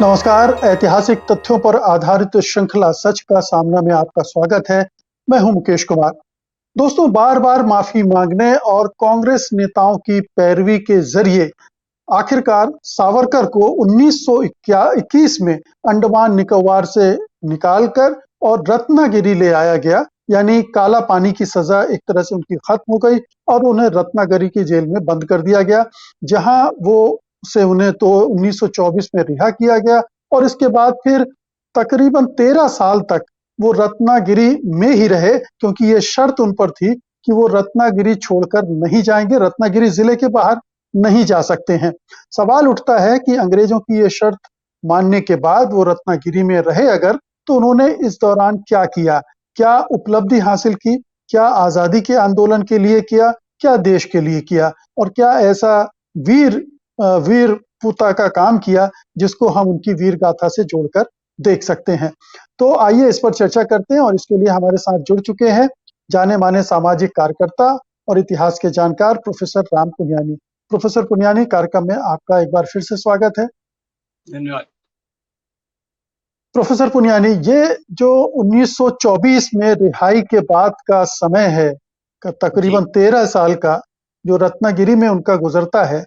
नमस्कार। ऐतिहासिक तथ्यों पर आधारित श्रृंखला सच का सामना में आपका स्वागत है। मैं हूं मुकेश कुमार। दोस्तों, बार बार माफी मांगने और कांग्रेस नेताओं की पैरवी के जरिए आखिरकार सावरकर को 1921 में अंडमान निकोबार से निकालकर और रत्नागिरी ले आया गया। यानी काला पानी की सजा एक तरह से उनकी खत्म हो गई और उन्हें रत्नागिरी की जेल में बंद कर दिया गया, जहां वो से उन्हें तो 1924 में रिहा किया गया और इसके बाद फिर तकरीबन 13 साल तक वो रत्नागिरी में ही रहे, क्योंकि ये शर्त उन पर थी कि वो रत्नागिरी छोड़कर नहीं जाएंगे, रत्नागिरी जिले के बाहर नहीं जा सकते हैं। सवाल उठता है कि अंग्रेजों की ये शर्त मानने के बाद वो रत्नागिरी में रहे अगर, तो उन्होंने इस दौरान क्या किया, क्या उपलब्धि हासिल की, क्या आजादी के आंदोलन के लिए किया, क्या देश के लिए किया, और क्या ऐसा वीर पूता का काम किया जिसको हम उनकी वीर गाथा से जोड़कर देख सकते हैं। तो आइए इस पर चर्चा करते हैं और इसके लिए हमारे साथ जुड़ चुके हैं जाने माने सामाजिक कार्यकर्ता और इतिहास के जानकार प्रोफेसर राम पुनियानी। प्रोफेसर पुनियानी, कार्यक्रम में आपका एक बार फिर से स्वागत है। धन्यवाद। प्रोफेसर पुनियानी, ये जो 1924 में रिहाई के बाद का समय है, तकरीबन 13 साल का, जो रत्नागिरी में उनका गुजरता है,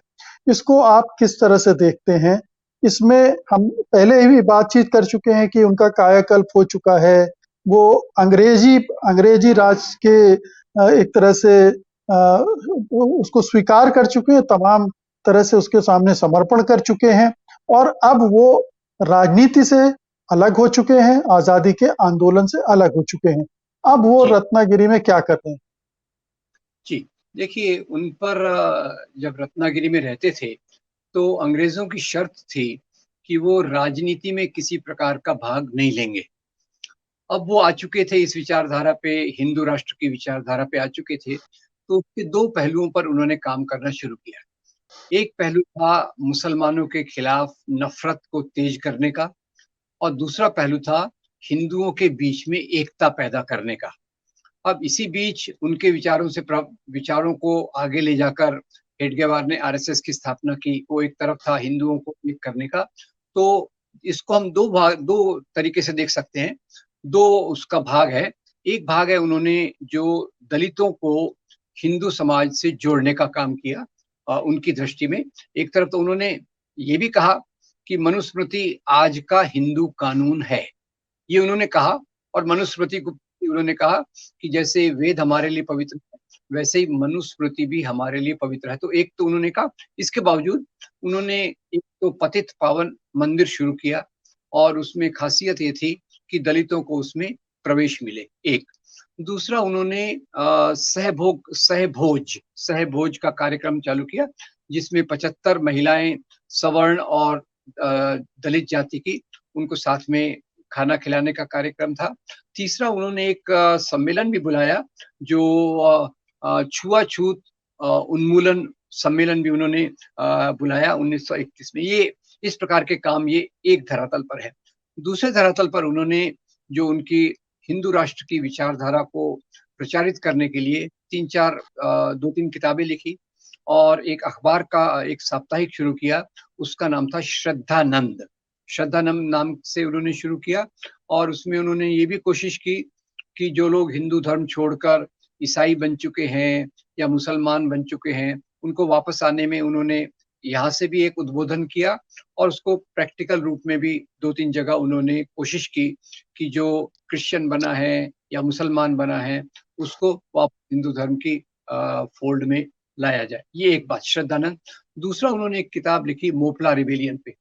इसको आप किस तरह से देखते हैं? इसमें हम पहले ही भी बातचीत कर चुके हैं कि उनका कायाकल्प हो चुका है। वो अंग्रेजी राज के एक तरह से उसको स्वीकार कर चुके हैं, तमाम तरह से उसके सामने समर्पण कर चुके हैं और अब वो राजनीति से अलग हो चुके हैं, आजादी के आंदोलन से अलग हो चुके हैं। अब वो रत्नागिरी में क्या कर रहे हैं? जी, देखिए, उन पर जब रत्नागिरी में रहते थे तो अंग्रेजों की शर्त थी कि वो राजनीति में किसी प्रकार का भाग नहीं लेंगे। अब वो आ चुके थे इस विचारधारा पे, हिंदू राष्ट्र की विचारधारा पे आ चुके थे, तो उसके दो पहलुओं पर उन्होंने काम करना शुरू किया। एक पहलू था मुसलमानों के खिलाफ नफरत को तेज करने का और दूसरा पहलू था हिंदुओं के बीच में एकता पैदा करने का। अब इसी बीच उनके विचारों को आगे ले जाकर हेडगेवार ने आरएसएस की स्थापना की। वो एक तरफ था हिंदुओं को एक करने का, तो इसको हम दो तरीके से देख सकते हैं। दो उसका भाग है। एक भाग है, उन्होंने जो दलितों को हिंदू समाज से जोड़ने का काम किया उनकी दृष्टि में। एक तरफ तो उन्होंने ये भी कहा कि मनुस्मृति आज का हिंदू कानून है, ये उन्होंने कहा। और मनुस्मृति को उन्होंने कहा कि जैसे वेद हमारे लिए पवित्र है, वैसे ही मनुस्मृति भी हमारे लिए पवित्र है। तो एक तो उन्होंने कहा। इसके बावजूद उन्होंने एक तो पतित पावन मंदिर शुरू किया और उसमें खासियत ये थी कि दलितों को उसमें प्रवेश मिले। एक दूसरा, उन्होंने सहभोज का कार्यक्रम चालू किया, जिसमें 75 महिलाएं सवर्ण और दलित जाति की, उनको साथ में खाना खिलाने का कार्यक्रम था। तीसरा, उन्होंने एक सम्मेलन भी बुलाया, जो छुआछूत उन्मूलन सम्मेलन भी उन्होंने बुलाया 1931 में। ये इस प्रकार के काम ये एक धरातल पर है। दूसरे धरातल पर उन्होंने जो उनकी हिंदू राष्ट्र की विचारधारा को प्रचारित करने के लिए दो तीन किताबें लिखी और एक अखबार का एक साप्ताहिक शुरू किया। उसका नाम था श्रद्धानंद नाम से उन्होंने शुरू किया। और उसमें उन्होंने ये भी कोशिश की कि जो लोग हिंदू धर्म छोड़कर ईसाई बन चुके हैं या मुसलमान बन चुके हैं, उनको वापस आने में उन्होंने यहाँ से भी एक उद्बोधन किया और उसको प्रैक्टिकल रूप में भी दो तीन जगह उन्होंने कोशिश की कि जो क्रिश्चियन बना है या मुसलमान बना है उसको वापस हिंदू धर्म की फोल्ड में लाया जाए। ये एक बात श्रद्धानंद। दूसरा, उन्होंने एक किताब लिखी मोपला रिबेलियन पे,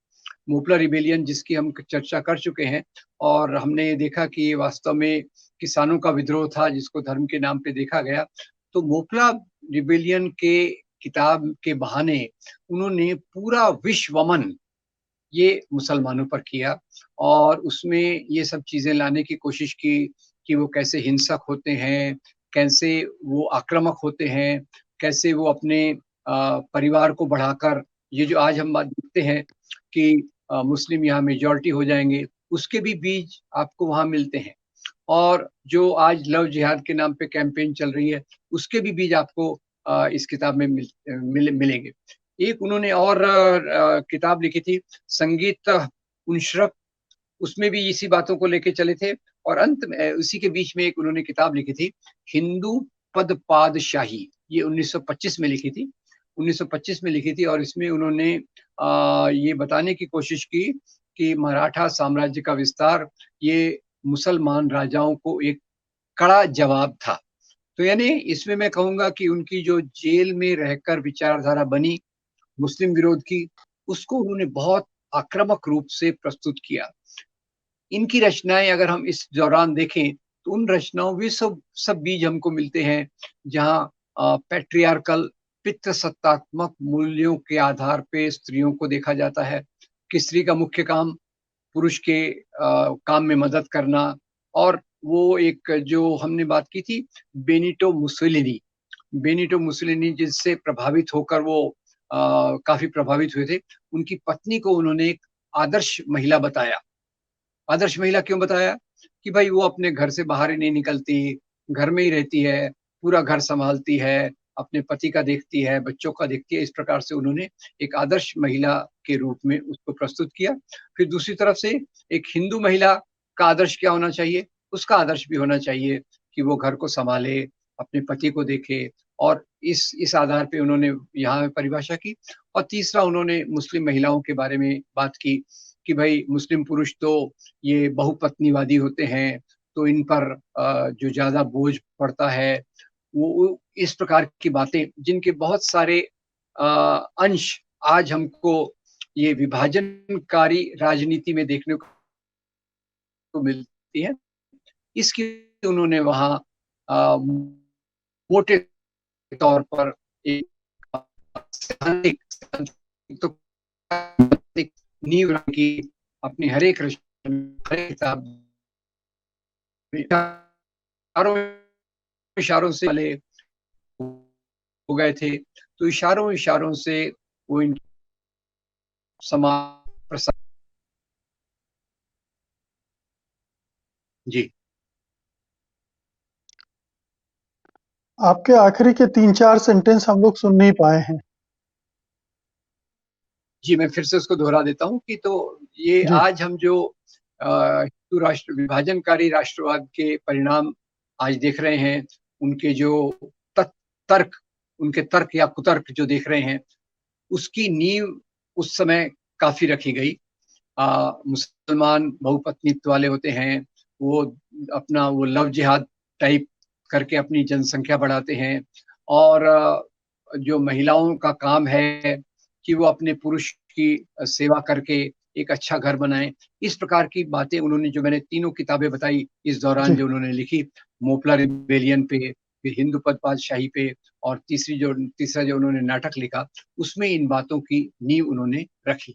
मोपला रिबेलियन, जिसकी हम चर्चा कर चुके हैं। और हमने देखा कि ये वास्तव में किसानों का विद्रोह था जिसको धर्म के नाम पे देखा गया। तो मोपला रिबेलियन के किताब के बहाने उन्होंने पूरा विश्वमन ये मुसलमानों पर किया और उसमें ये सब चीजें लाने की कोशिश की कि वो कैसे हिंसक होते हैं, कैसे वो आक्रामक होते हैं, कैसे वो अपने परिवार को बढ़ाकर, ये जो आज हम बात देखते हैं कि मुस्लिम यहाँ मेजॉरिटी हो जाएंगे, उसके भी बीज आपको वहां मिलते हैं। और जो आज लव जिहाद के नाम पे कैंपेन चल रही है, उसके भी बीज आपको इस किताब में मिलेंगे। एक उन्होंने और किताब लिखी थी, संगीत उनशरफ, उसमें भी इसी बातों को लेके चले थे। और अंत में उसी के बीच में एक उन्होंने किताब लिखी थी, हिंदू पद पादशाही, ये 1925 में लिखी थी। 1925 में लिखी थी और इसमें उन्होंने ये बताने की कोशिश की कि मराठा साम्राज्य का विस्तार ये मुसलमान राजाओं को एक कड़ा जवाब था। तो यानी इसमें मैं कहूँगा कि उनकी जो जेल में रहकर विचारधारा बनी मुस्लिम विरोध की, उसको उन्होंने बहुत आक्रामक रूप से प्रस्तुत किया। इनकी रचनाएं अगर हम इस दौरान देखें तो उन रचनाओं में सब बीज हमको मिलते हैं जहाँ पैट्रियार्कल पितृसत्तात्मक मूल्यों के आधार पे स्त्रियों को देखा जाता है कि स्त्री का मुख्य काम पुरुष के काम में मदद करना। और वो एक जो हमने बात की थी बेनिटो मुसोलिनी जिससे प्रभावित होकर वो काफी प्रभावित हुए थे, उनकी पत्नी को उन्होंने एक आदर्श महिला बताया। आदर्श महिला क्यों बताया? कि भाई वो अपने घर से बाहर ही नहीं निकलती, घर में ही रहती है, पूरा घर संभालती है, अपने पति का देखती है, बच्चों का देखती है। इस प्रकार से उन्होंने एक आदर्श महिला के रूप में उसको प्रस्तुत किया। फिर दूसरी तरफ से एक हिंदू महिला का आदर्श क्या होना चाहिए? उसका आदर्श भी होना चाहिए कि वो घर को संभाले, अपने पति को देखे। और इस आधार पे उन्होंने यहाँ परिभाषा की। और तीसरा उन्होंने मुस्लिम महिलाओं के बारे में बात की कि भाई मुस्लिम पुरुष तो ये बहुपत्नीवादी होते हैं, तो इन पर जो ज्यादा बोझ पड़ता है वो इस प्रकार की बातें, जिनके बहुत सारे अंश आज हमको ये विभाजनकारी राजनीति में देखने को मिलती है, इसकी उन्होंने वहाँ मोटे तौर पर एक सैद्धांतिक तो नींव रखी अपनी हर एक किताब इशारों से वाले हो गए थे। तो इशारों से वो इन समाज प्रसार। जी आपके आखिरी के 3-4 सेंटेंस हम लोग सुन नहीं पाए हैं। जी, मैं फिर से उसको दोहरा देता हूँ कि तो ये जी, आज हम जो हिंदू राष्ट्र विभाजनकारी राष्ट्रवाद के परिणाम आज देख रहे हैं, उनके जो तर्क, उनके तर्क या कुतर्क जो देख रहे हैं, उसकी नींव उस समय काफी रखी गई। मुसलमान बहुपत्नीत्व वाले होते हैं, वो अपना वो लव जिहाद टाइप करके अपनी जनसंख्या बढ़ाते हैं। और जो महिलाओं का काम है कि वो अपने पुरुष की सेवा करके एक अच्छा घर बनाएं, इस प्रकार की बातें उन्होंने, जो मैंने तीनों किताबें बताई इस दौरान जी। जो उन्होंने लिखी, मोपला रिबेलियन पे, फिर हिंदू पद पातशाही पे, और तीसरा जो उन्होंने नाटक लिखा, उसमें इन बातों की नींव उन्होंने रखी।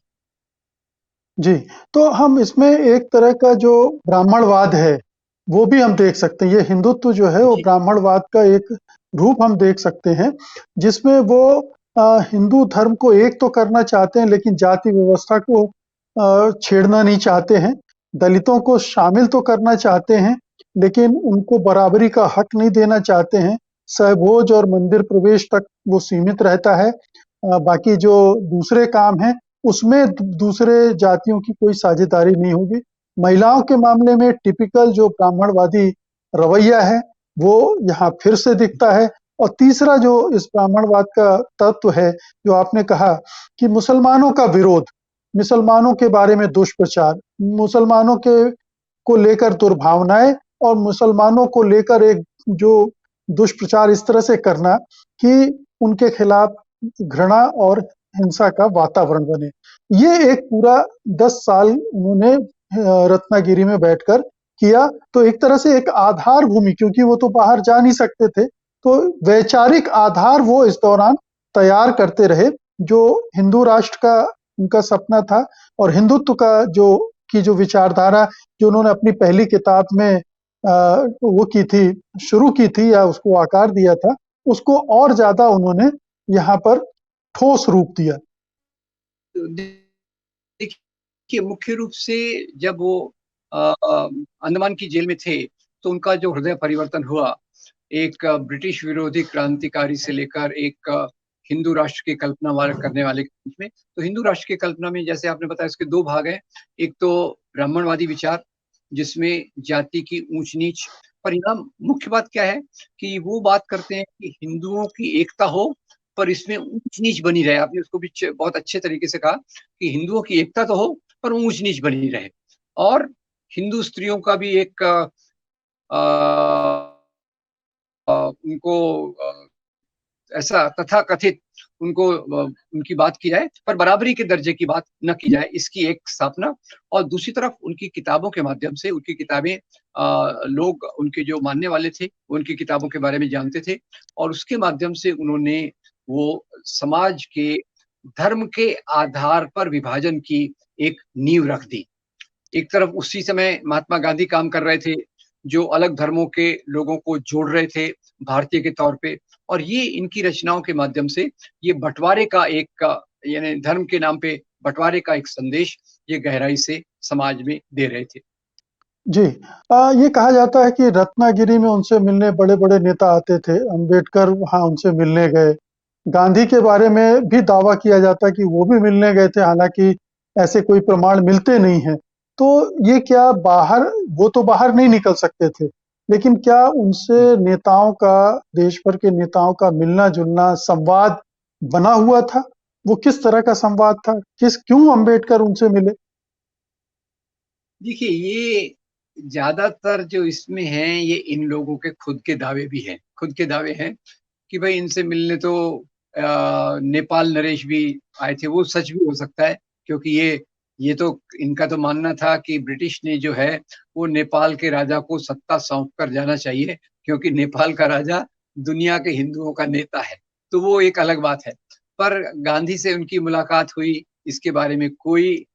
जी, तो हम इसमें एक तरह का जो ब्राह्मणवाद है, वो भी हम देख सकते हैं। ये हिंदुत्व जो है वो जी ब्राह्मणवाद का एक रूप हम देख सकते हैं, जिसमें वो हिंदू धर्म को एक तो करना चाहते हैं लेकिन जाति व्यवस्था को छेड़ना नहीं चाहते हैं। दलितों को शामिल तो करना चाहते हैं, लेकिन उनको बराबरी का हक नहीं देना चाहते हैं। सहभोज और मंदिर प्रवेश तक वो सीमित रहता है। बाकी जो दूसरे काम हैं उसमें दूसरे जातियों की कोई साझेदारी नहीं होगी। महिलाओं के मामले में टिपिकल जो ब्राह्मणवादी रवैया है वो यहाँ फिर से दिखता है। और तीसरा जो इस ब्राह्मणवाद का तत्व है, जो आपने कहा कि मुसलमानों का विरोध, मुसलमानों के बारे में दुष्प्रचार, मुसलमानों के को लेकर दुर्भावनाएं और मुसलमानों को लेकर एक जो दुष्प्रचार इस तरह से करना कि उनके खिलाफ घृणा और हिंसा का वातावरण बने। ये एक पूरा 10 साल उन्होंने रत्नागिरी में बैठकर किया। तो एक तरह से एक आधार भूमि, क्योंकि वो तो बाहर जा नहीं सकते थे, तो वैचारिक आधार वो इस दौरान तैयार करते रहे, जो हिंदू राष्ट्र का उनका सपना था। और हिंदुत्व का जो विचारधारा जो उन्होंने अपनी पहली किताब में वो की थी, शुरू की थी या उसको आकार दिया था, उसको और ज्यादा उन्होंने यहाँ पर ठोस रूप दिया। तो देखिए, मुख्य रूप से जब वो अंडमान की जेल में थे, तो उनका जो हृदय परिवर्तन हुआ, एक ब्रिटिश विरोधी क्रांतिकारी से लेकर एक हिंदू राष्ट्र की कल्पना करने वाले के बीच में। तो हिंदू राष्ट्र की कल्पना में जैसे आपने बताया इसके दो भाग हैं। एक तो ब्राह्मणवादी विचार जिसमें जाति की ऊंच नीच, पर यहाँ मुख्य बात क्या है कि वो बात करते हैं कि हिंदुओं की एकता हो पर इसमें ऊंच नीच बनी रहे। आपने उसको भी बहुत अच्छे तरीके से कहा कि हिंदुओं की एकता तो हो पर ऊंच नीच बनी रहे। और हिंदू स्त्रियों का भी एक उनको ऐसा तथा कथित उनको उनकी बात की जाए पर बराबरी के दर्जे की बात न की जाए, इसकी एक स्थापना। और दूसरी तरफ उनकी किताबों के माध्यम से, उनकी किताबें लोग उनके जो मानने वाले थे उनकी किताबों के बारे में जानते थे और उसके माध्यम से उन्होंने वो समाज के धर्म के आधार पर विभाजन की एक नींव रख दी। एक तरफ उसी समय महात्मा गांधी काम कर रहे थे जो अलग धर्मों के लोगों को जोड़ रहे थे भारतीय के तौर पे, और ये इनकी रचनाओं के माध्यम से ये बंटवारे का एक यानी धर्म के नाम पे बंटवारे का एक संदेश ये गहराई से समाज में दे रहे थे। जी। ये कहा जाता है कि रत्नागिरी में उनसे मिलने बड़े-बड़े नेता आते थे, अंबेडकर वहाँ उनसे मिलने गए। गांधी के बारे में भी दावा किया जाता है कि वो भी मिलने गए थे, हालाँकि ऐसे कोई प्रमाण मिलते नहीं हैं। तो ये क्या बाहर वो तो बाहर नहीं निकल सकते थे, लेकिन क्या उनसे नेताओं का, देश भर के नेताओं का मिलना-जुलना, संवाद बना हुआ था? वो किस तरह का संवाद था? क्यों अंबेडकर उनसे मिले? देखिए, ये ज्यादातर जो इसमें है ये इन लोगों के खुद के दावे भी हैं, खुद के दावे हैं कि भाई इनसे मिलने तो नेपाल नरेश भी आए थे। वो सच भी हो सकता है क्योंकि ये तो इनका तो मानना था कि ब्रिटिश ने जो है वो नेपाल के राजा को सत्ता सौंप कर जाना चाहिए क्योंकि नेपाल का राजा दुनिया के हिंदुओं का नेता है। तो वो एक अलग बात है। पर गांधी से उनकी मुलाकात हुई इसके बारे में कोई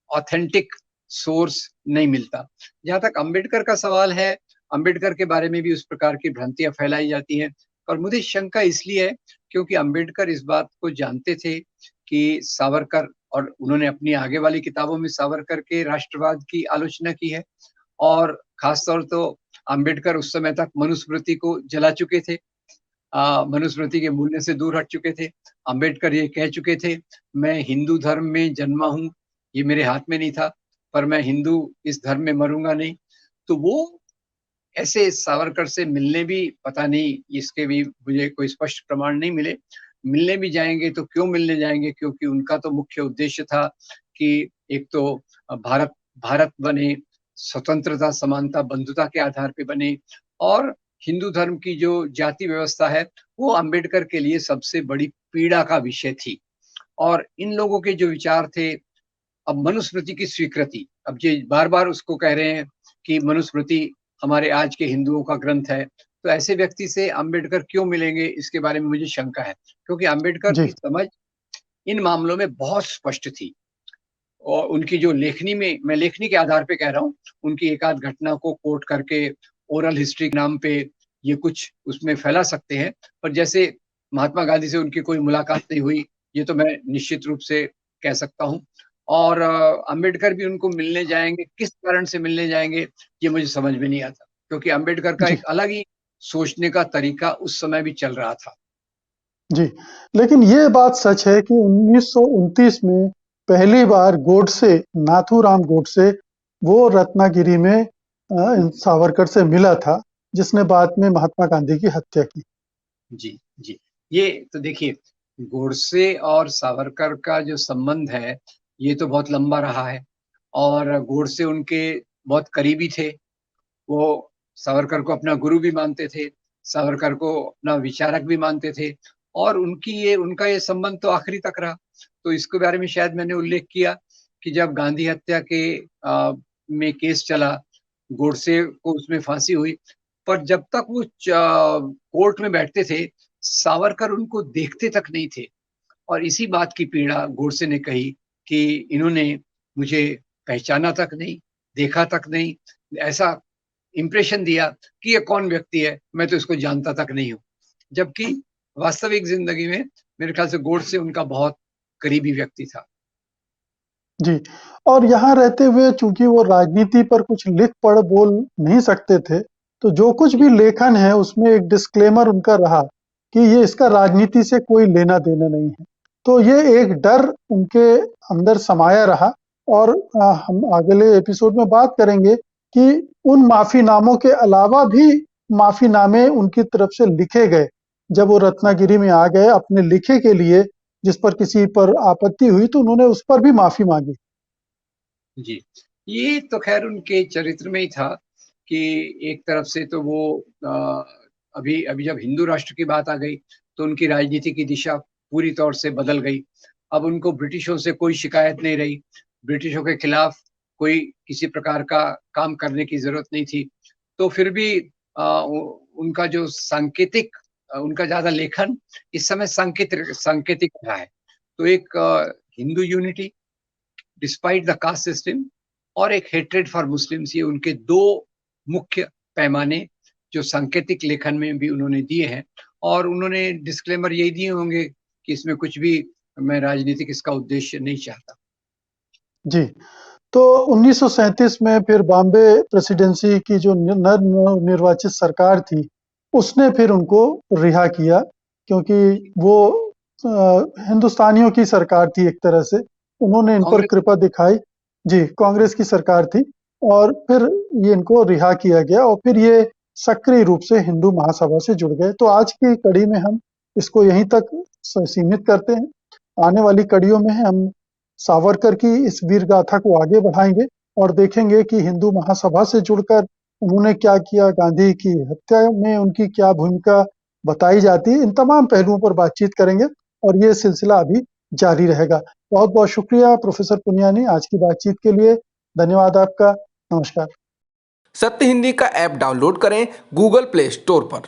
ऑथेंटिक सोर्स नहीं मिलता। जहां तक अंबेडकर का सवाल है, अंबेडकर के बारे में भी उस प्रकार की भ्रांतियां फैलाई जाती हैं। और मुझे शंका इसलिए है क्योंकि अंबेडकर इस बात को जानते थे कि सावरकर, और उन्होंने अपनी आगे वाली किताबों में सावरकर के राष्ट्रवाद की आलोचना की है। और खासतौर तो अंबेडकर उस समय तक मनुस्मृति को जला चुके थे, मनुस्मृति के मूल्य से दूर हट चुके थे। अंबेडकर ये कह चुके थे, मैं हिंदू धर्म में जन्मा हूँ, ये मेरे हाथ में नहीं था, पर मैं हिंदू इस धर्म में मरूंगा नहीं। तो वो ऐसे सावरकर से मिलने भी, पता नहीं इसके भी मुझे कोई स्पष्ट प्रमाण नहीं मिले। मिलने भी जाएंगे तो क्यों मिलने जाएंगे, क्योंकि उनका तो मुख्य उद्देश्य था कि एक तो भारत भारत बने, स्वतंत्रता समानता बंधुता के आधार पे बने, और हिंदू धर्म की जो जाति व्यवस्था है वो अंबेडकर के लिए सबसे बड़ी पीड़ा का विषय थी। और इन लोगों के जो विचार थे, अब मनुस्मृति की स्वीकृति, अब ये बार बार उसको कह रहे हैं कि मनुस्मृति हमारे आज के हिंदुओं का ग्रंथ है, तो ऐसे व्यक्ति से अंबेडकर क्यों मिलेंगे, इसके बारे में मुझे शंका है। क्योंकि अंबेडकर जी। की समझ इन मामलों में बहुत स्पष्ट थी। और उनकी जो लेखनी में, मैं लेखनी के आधार पे कह रहा हूँ, उनकी एक आध घटना को कोट करके ओरल हिस्ट्री के नाम पे ये कुछ उसमें फैला सकते हैं, पर जैसे महात्मा गांधी से उनकी कोई मुलाकात नहीं हुई, ये तो मैं निश्चित रूप से कह सकता हूँ। और अंबेडकर भी उनको मिलने जाएंगे, किस कारण से मिलने जाएंगे ये मुझे समझ में नहीं आता, क्योंकि अंबेडकर का जी। एक अलग ही सोचने का तरीका उस समय भी चल रहा था। जी, लेकिन ये बात सच है कि 1929 में पहली बार गोडसे, नाथूराम गोडसे, वो रत्नागिरी में सावरकर से मिला था, जिसने बाद में महात्मा गांधी की हत्या की। जी जी, ये तो देखिए, गोडसे और सावरकर का जो संबंध है ये तो बहुत लंबा रहा है। और गोडसे उनके बहुत करीबी थे। वो सावरकर को अपना गुरु भी मानते थे, सावरकर को अपना विचारक भी मानते थे, और उनका ये संबंध तो आखिरी तक रहा। तो इसके बारे में शायद मैंने उल्लेख किया कि जब गांधी हत्या के में केस चला, गोडसे को उसमें फांसी हुई, पर जब तक वो कोर्ट में बैठते थे सावरकर उनको देखते तक नहीं थे। और इसी बात की पीड़ा गोडसे ने कही कि इन्होंने मुझे पहचाना तक नहीं, देखा तक नहीं, ऐसा इंप्रेशन दिया कि ये कौन व्यक्ति है, मैं तो इसको जानता तक नहीं हूँ। जबकि वास्तविक जिंदगी में मेरे ख्याल से गोडसे उनका बहुत करीबी व्यक्ति था। जी, और यहाँ रहते हुए चूंकि वो राजनीति पर कुछ लिख पढ़ बोल नहीं सकते थे, तो जो कुछ भी लेखन है उसमें एक डिस्क्लेमर उनका रहा कि ये इसका राजनीति से कोई लेना देना नहीं है। तो ये एक डर उनके अंदर समाया रहा और हम अगले एपिसोड में बात करेंगे कि उन माफीनामों के अलावा भी माफीनामे उनकी तरफ से लिखे गए। जब वो रत्नागिरी में आ गए अपने लिखे के लिए, जिस पर किसी पर आपत्ति हुई तो उन्होंने उस पर भी माफी मांगी। जी, ये तो खैर उनके चरित्र में ही था कि एक तरफ से तो वो अभी अभी जब हिंदू राष्ट्र की बात आ गई तो उनकी राजनीति की दिशा पूरी तौर से बदल गई। अब उनको ब्रिटिशों से कोई शिकायत नहीं रही, ब्रिटिशों के खिलाफ कोई किसी प्रकार का काम करने की जरूरत नहीं थी। तो फिर भी उनका जो सांकेतिक उनका ज्यादा लेखन इस समय सांकेतिक रहा है। तो एक Hindu unity despite the caste system और एक हेट्रेड फॉर मुस्लिम्स, ये उनके दो मुख्य पैमाने जो सांकेतिक लेखन में भी उन्होंने दिए हैं। और उन्होंने डिस्क्लेमर यही दिए होंगे कि इसमें कुछ भी मैं राजनीतिक इसका उद्देश्य नहीं चाहता। जी, तो 1937 में फिर बॉम्बे प्रेसिडेंसी की जो निर्वाचित सरकार थी, उसने फिर उनको रिहा किया, क्योंकि वो हिंदुस्तानियों की सरकार थी एक तरह से। उन्होंने इन पर कृपा दिखाई। जी, कांग्रेस की सरकार थी और फिर ये इनको रिहा किया गया और फिर ये सक्रिय रूप से हिंदू महासभा से जुड़ गए। तो आज की कड़ी में हम इसको यहीं तक सीमित करते हैं। आने वाली कड़ियों में हम सावरकर की इस वीर गाथा को आगे बढ़ाएंगे और देखेंगे कि हिंदू महासभा से जुड़कर उन्होंने क्या किया, गांधी की हत्या में उनकी क्या भूमिका बताई जाती है। इन तमाम पहलुओं पर बातचीत करेंगे और ये सिलसिला अभी जारी रहेगा। बहुत बहुत शुक्रिया प्रोफेसर पुनियानी आज की बातचीत के लिए। धन्यवाद आपका। नमस्कार। सत्य हिंदी का ऐप डाउनलोड करें गूगल प्ले स्टोर पर।